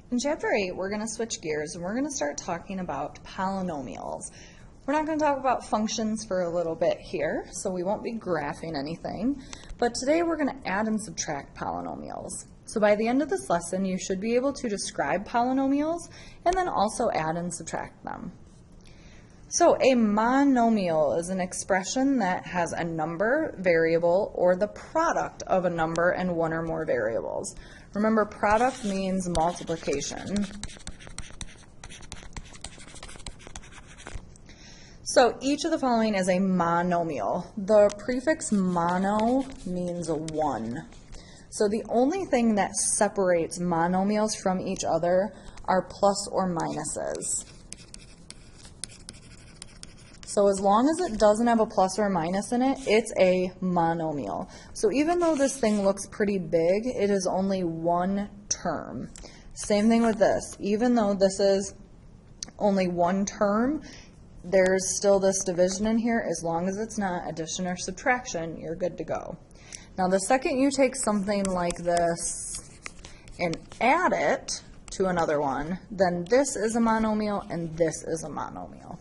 In Chapter 8, we're going to switch gears and we're going to start talking about polynomials. We're not going to talk about functions for a little bit here, so we won't be graphing anything, but today we're going to add and subtract polynomials. So by the end of this lesson, you should be able to describe polynomials and then also add and subtract them. So a monomial is an expression that has a number, variable, or the product of a number and one or more variables. Remember, product means multiplication. So each of the following is a monomial. The prefix mono means 1. So the only thing that separates monomials from each other are plus or minuses. So as long as it doesn't have a plus or a minus in it, it's a monomial. So even though this thing looks pretty big, it is only one term. Same thing with this. Even though this is only one term, there's still this division in here. As long as it's not addition or subtraction, you're good to go. Now the second you take something like this and add it to another one, then this is a monomial and this is a monomial.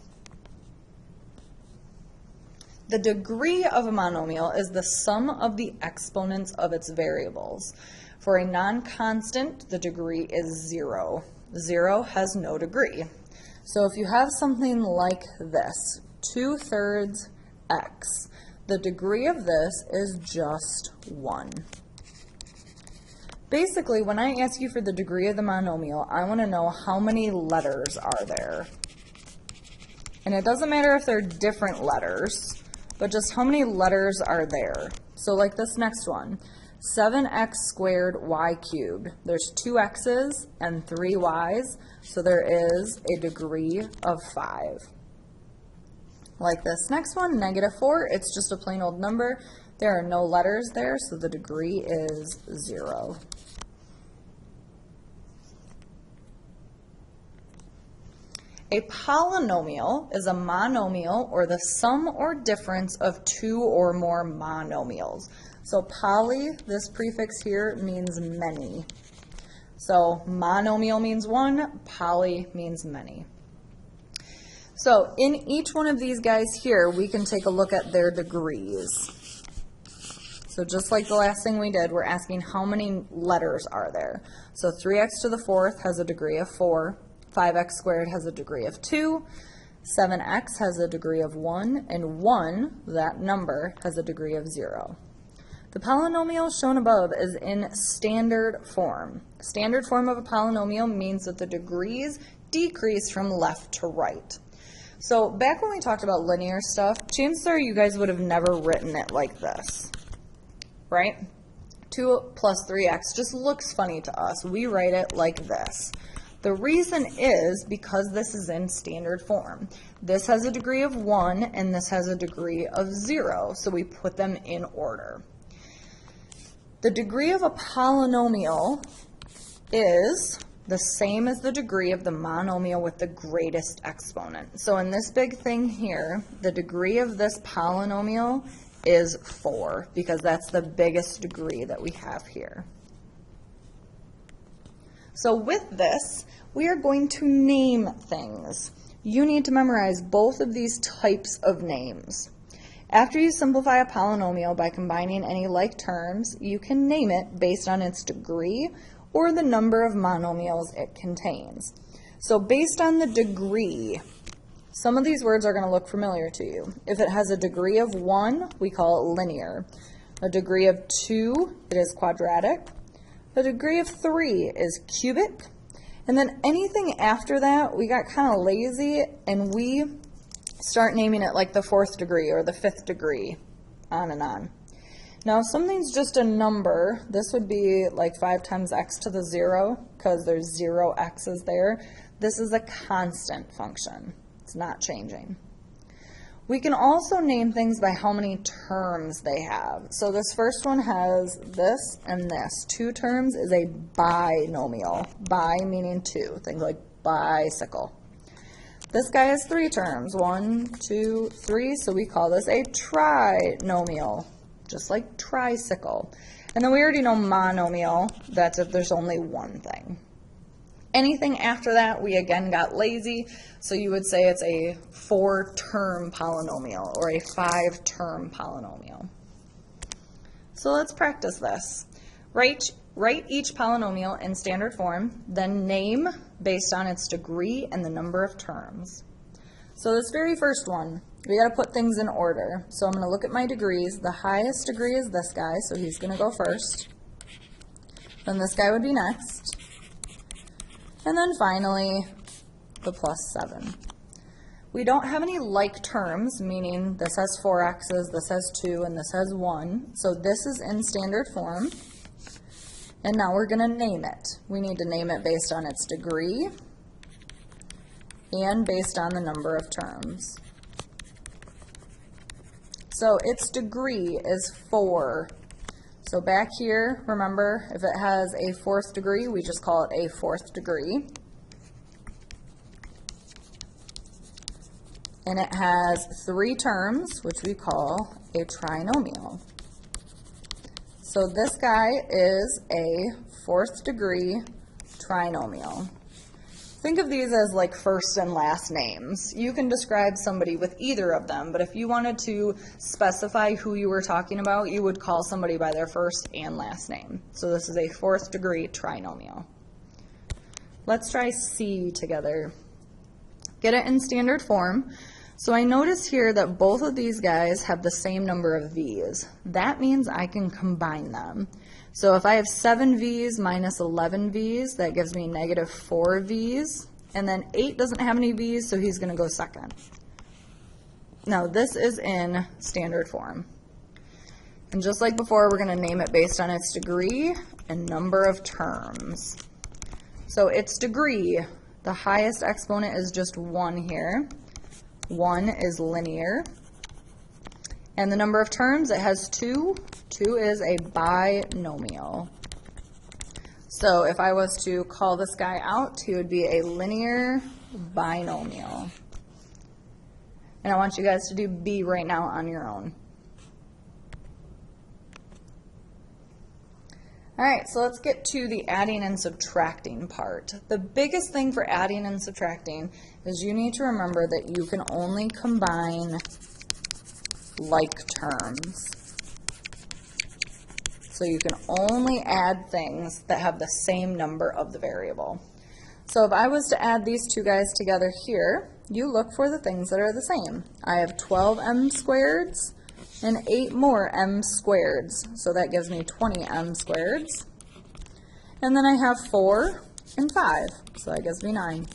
The degree of a monomial is the sum of the exponents of its variables. For a non-constant, the degree is 0. 0 has no degree. So if you have something like this, 2/3 x, the degree of this is just 1. Basically, when I ask you for the degree of the monomial, I want to know how many letters are there. And it doesn't matter if they're different letters, but just how many letters are there. So like this next one, 7x squared y cubed. There's 2 x's and 3 y's, so there is a degree of 5. Like this next one, -4, it's just a plain old number. There are no letters there, so the degree is 0. A polynomial is a monomial or the sum or difference of 2 or more monomials. So poly, this prefix here, means many. So monomial means 1, poly means many. So in each one of these guys here, we can take a look at their degrees. So just like the last thing we did, we're asking how many letters are there. So 3x to the 4th has a degree of 4. 5x squared has a degree of 2, 7x has a degree of 1, and 1, that number, has a degree of 0. The polynomial shown above is in standard form. Standard form of a polynomial means that the degrees decrease from left to right. So back when we talked about linear stuff, chances are you guys would have never written it like this, right? 2 plus 3x just looks funny to us. We write it like this. The reason is because this is in standard form. This has a degree of 1 and this has a degree of 0, so we put them in order. The degree of a polynomial is the same as the degree of the monomial with the greatest exponent. So in this big thing here, the degree of this polynomial is 4 because that's the biggest degree that we have here. So with this, we are going to name things. You need to memorize both of these types of names. After you simplify a polynomial by combining any like terms, you can name it based on its degree or the number of monomials it contains. So based on the degree, some of these words are going to look familiar to you. If it has a degree of 1, we call it linear. A degree of 2, it is quadratic. A degree of 3 is cubic, and then anything after that, we got kind of lazy, and we start naming it like the 4th degree or the 5th degree, on and on. Now, if something's just a number, this would be like 5 times x to the 0, because there's 0 x's there. This is a constant function. It's not changing. We can also name things by how many terms they have. So this first one has this and this. 2 terms is a binomial. Bi meaning 2. Things like bicycle. This guy has 3 terms. 1, 2, 3. So we call this a trinomial, just like tricycle. And then we already know monomial. That's if there's only one thing. Anything after that, we again got lazy, so you would say it's a 4-term polynomial or a 5-term polynomial. So let's practice this. Write each polynomial in standard form, then name based on its degree and the number of terms. So this very first one, we got to put things in order. So I'm going to look at my degrees. The highest degree is this guy, so he's going to go first. Then this guy would be next. And then finally, the +7. We don't have any like terms, meaning this has 4 x's, this has 2, and this has 1. So this is in standard form. And now we're going to name it. We need to name it based on its degree and based on the number of terms. So its degree is 4. So back here, remember, if it has a 4th degree, we just call it a 4th degree. And it has 3 terms, which we call a trinomial. So this guy is a 4th degree trinomial. Think of these as like first and last names. You can describe somebody with either of them, but if you wanted to specify who you were talking about, you would call somebody by their first and last name. So this is a 4th degree trinomial. Let's try C together. Get it in standard form. So I notice here that both of these guys have the same number of v's. That means I can combine them. So if I have 7 v's minus 11 v's, that gives me negative 4 v's. And then 8 doesn't have any v's, so he's going to go second. Now this is in standard form. And just like before, we're going to name it based on its degree and number of terms. So its degree, the highest exponent is just 1 here. 1 is linear. And the number of terms, it has 2. 2 is a binomial. So if I was to call this guy out, he would be a linear binomial. And I want you guys to do B right now on your own. All right, so let's get to the adding and subtracting part. The biggest thing for adding and subtracting is you need to remember that you can only combine like terms. So you can only add things that have the same number of the variable. So if I was to add these two guys together here, you look for the things that are the same. I have 12m squareds and 8 more m squareds. So that gives me 20m squareds. And then I have 4 and 5. So that gives me 9.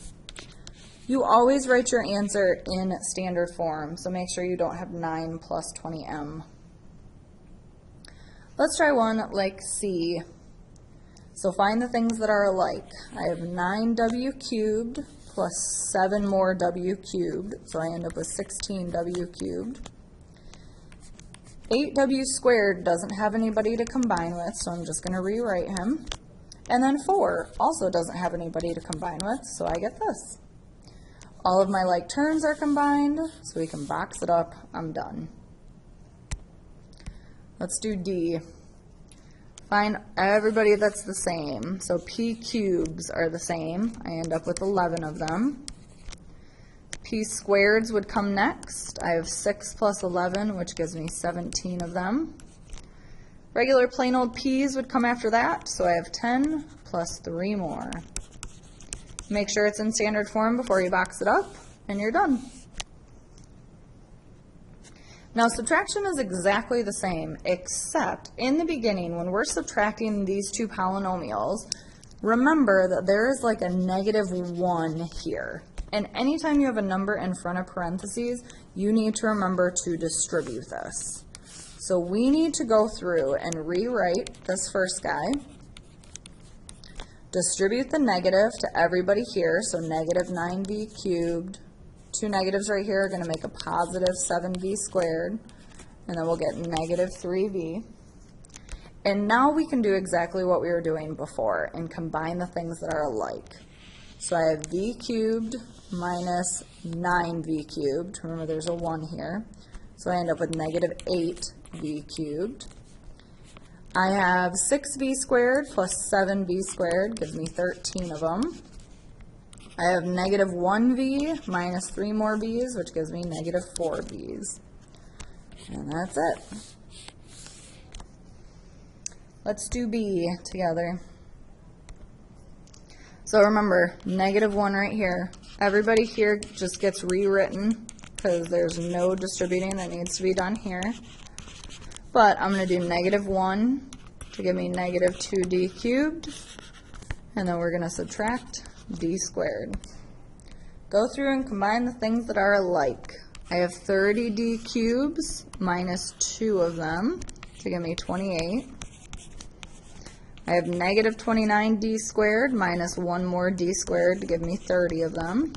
You always write your answer in standard form, so make sure you don't have 9 plus 20m. Let's try one like C. So find the things that are alike. I have 9w cubed plus 7 more w cubed, so I end up with 16w cubed. 8w squared doesn't have anybody to combine with, so I'm just going to rewrite him. And then 4 also doesn't have anybody to combine with, so I get this. All of my like terms are combined, so we can box it up. I'm done. Let's do D. Find everybody that's the same. So p cubes are the same. I end up with 11 of them. P squareds would come next. I have 6 plus 11, which gives me 17 of them. Regular plain old p's would come after that, so I have 10 plus 3 more. Make sure it's in standard form before you box it up, and you're done. Now subtraction is exactly the same, except in the beginning when we're subtracting these two polynomials, remember that there is like a -1 here. And anytime you have a number in front of parentheses, you need to remember to distribute this. So we need to go through and rewrite this first guy. Distribute the negative to everybody here, so negative 9v cubed. 2 negatives right here are going to make a positive 7v squared, and then we'll get negative 3v. And now we can do exactly what we were doing before and combine the things that are alike. So I have v cubed minus 9v cubed. Remember there's a 1 here. So I end up with negative 8v cubed. I have 6v squared plus 7v squared, gives me 13 of them. I have negative 1b minus 3 more b's, which gives me negative 4b's. And that's it. Let's do b together. So remember, negative 1 right here. Everybody here just gets rewritten because there's no distributing that needs to be done here. But I'm going to do negative 1 to give me negative 2d cubed. And then we're going to subtract d squared. Go through and combine the things that are alike. I have 30d cubes minus 2 of them to give me 28. I have negative 29d squared minus 1 more d squared to give me 30 of them.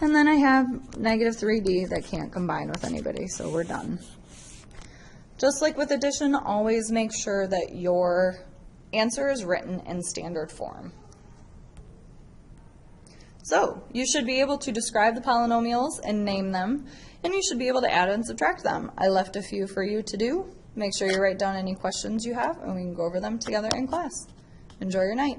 And then I have negative 3d that can't combine with anybody, so we're done. Just like with addition, always make sure that your answer is written in standard form. So, you should be able to describe the polynomials and name them, and you should be able to add and subtract them. I left a few for you to do. Make sure you write down any questions you have, and we can go over them together in class. Enjoy your night.